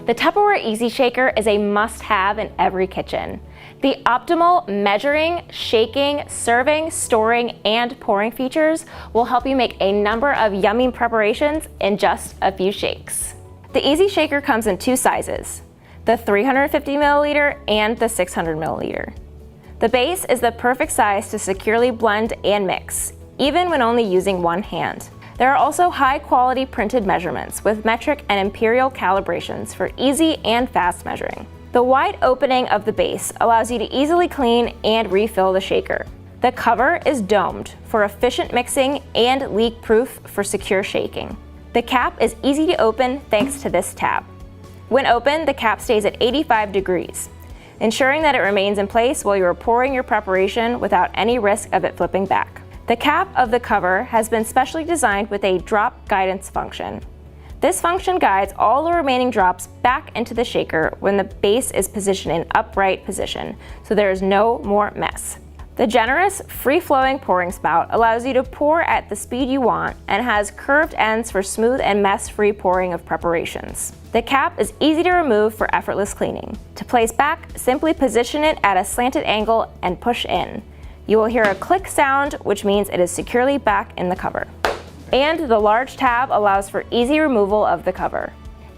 The Tupperware Easy Shaker is a must-have in every kitchen. The optimal measuring, shaking, serving, storing, and pouring features will help you make a number of yummy preparations in just a few shakes. The Easy Shaker comes in two sizes, the 350 milliliter and the 600 milliliter. The base is the perfect size to securely blend and mix, even when only using one hand. There are also high-quality printed measurements with metric and imperial calibrations for easy and fast measuring. The wide opening of the base allows you to easily clean and refill the shaker. The cover is domed for efficient mixing and leak-proof for secure shaking. The cap is easy to open thanks to this tab. When open, the cap stays at 85 degrees, ensuring that it remains in place while you are pouring your preparation without any risk of it flipping back. The cap of the cover has been specially designed with a drop guidance function. This function guides all the remaining drops back into the shaker when the base is positioned in upright position, so there is no more mess. The generous, free-flowing pouring spout allows you to pour at the speed you want and has curved ends for smooth and mess-free pouring of preparations. The cap is easy to remove for effortless cleaning. To place back, simply position it at a slanted angle and push in. You will hear a click sound, which means it is securely back in the cover. And the large tab allows for easy removal of the cover.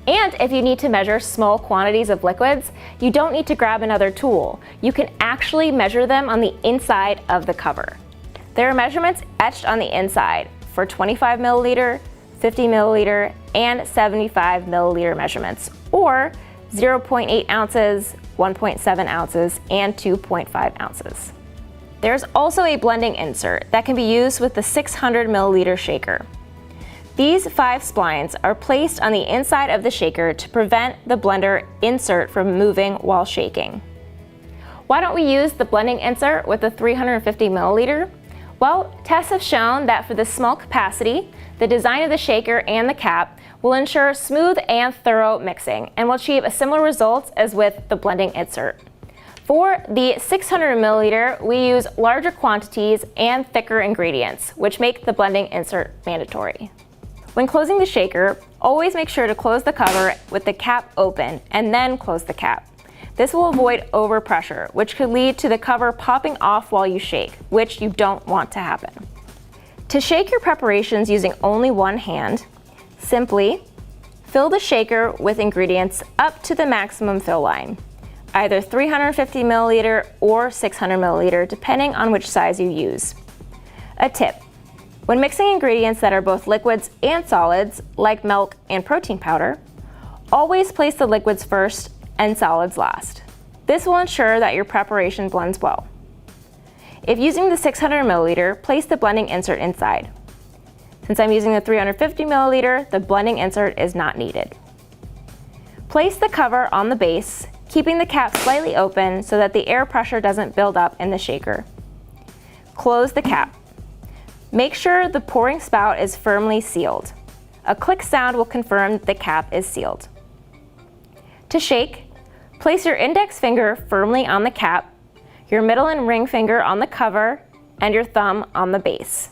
And if you need to measure small quantities of liquids, you don't need to grab another tool. You can actually measure them on the inside of the cover. There are measurements etched on the inside for 25 milliliter, 50 milliliter, and 75 milliliter measurements, or 0.8 ounces, 1.7 ounces, and 2.5 ounces. There's also a blending insert that can be used with the 600 milliliter shaker. These 5 splines are placed on the inside of the shaker to prevent the blender insert from moving while shaking. Why don't we use the blending insert with the 350 milliliter? Well, tests have shown that for this small capacity, the design of the shaker and the cap will ensure smooth and thorough mixing and will achieve a similar result as with the blending insert. For the 600 milliliter, we use larger quantities and thicker ingredients, which make the blending insert mandatory. When closing the shaker, always make sure to close the cover with the cap open and then close the cap. This will avoid overpressure, which could lead to the cover popping off while you shake, which you don't want to happen. To shake your preparations using only one hand, simply fill the shaker with ingredients up to the maximum fill line, either 350 milliliter or 600 milliliter, depending on which size you use. A tip: when mixing ingredients that are both liquids and solids, like milk and protein powder, always place the liquids first and solids last. This will ensure that your preparation blends well. If using the 600 milliliter, place the blending insert inside. Since I'm using the 350 milliliter, the blending insert is not needed. Place the cover on the base, keeping the cap slightly open so that the air pressure doesn't build up in the shaker. Close the cap. Make sure the pouring spout is firmly sealed. A click sound will confirm the cap is sealed. To shake, place your index finger firmly on the cap, your middle and ring finger on the cover, and your thumb on the base.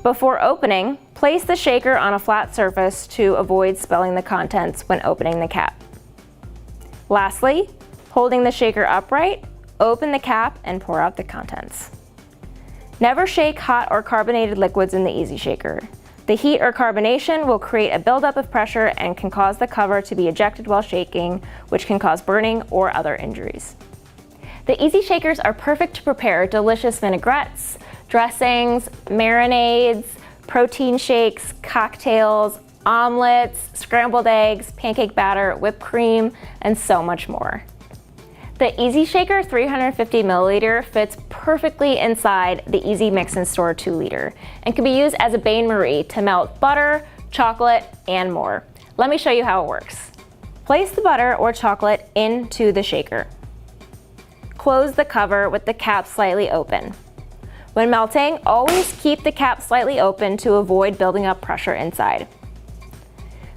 Before opening, place the shaker on a flat surface to avoid spilling the contents when opening the cap. Lastly, holding the shaker upright, open the cap and pour out the contents. Never shake hot or carbonated liquids in the Easy Shaker. The heat or carbonation will create a buildup of pressure and can cause the cover to be ejected while shaking, which can cause burning or other injuries. The Easy Shakers are perfect to prepare delicious vinaigrettes, dressings, marinades, protein shakes, cocktails, omelets, scrambled eggs, pancake batter, whipped cream, and so much more. The Easy Shaker 350 milliliter fits perfectly inside the Easy Mix and Store 2 liter and can be used as a bain-marie to melt butter, chocolate, and more. Let me show you how it works. Place the butter or chocolate into the shaker. Close the cover with the cap slightly open. When melting, always keep the cap slightly open to avoid building up pressure inside.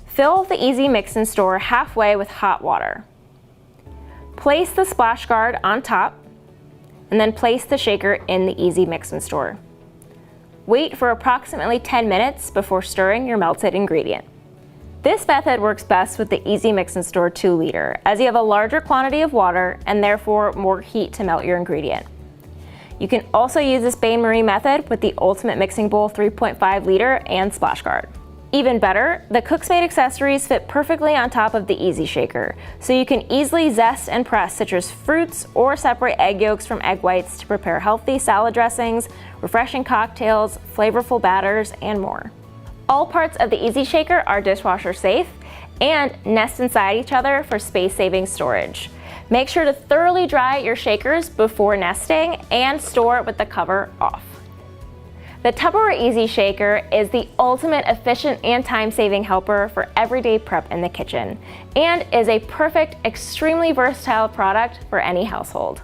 Fill the Easy Mix and Store halfway with hot water. Place the splash guard on top, and then place the shaker in the Easy Mix and Store. Wait for approximately 10 minutes before stirring your melted ingredient. This method works best with the Easy Mix and Store 2 liter, as you have a larger quantity of water and therefore more heat to melt your ingredient. You can also use this bain-marie method with the Ultimate Mixing Bowl 3.5 liter and Splash Guard. Even better, the Cook's Made accessories fit perfectly on top of the Easy Shaker, so you can easily zest and press citrus fruits or separate egg yolks from egg whites to prepare healthy salad dressings, refreshing cocktails, flavorful batters, and more. All parts of the Easy Shaker are dishwasher safe and nest inside each other for space-saving storage. Make sure to thoroughly dry your shakers before nesting and store with the cover off. The Tupperware Easy Shaker is the ultimate efficient and time-saving helper for everyday prep in the kitchen and is a perfect, extremely versatile product for any household.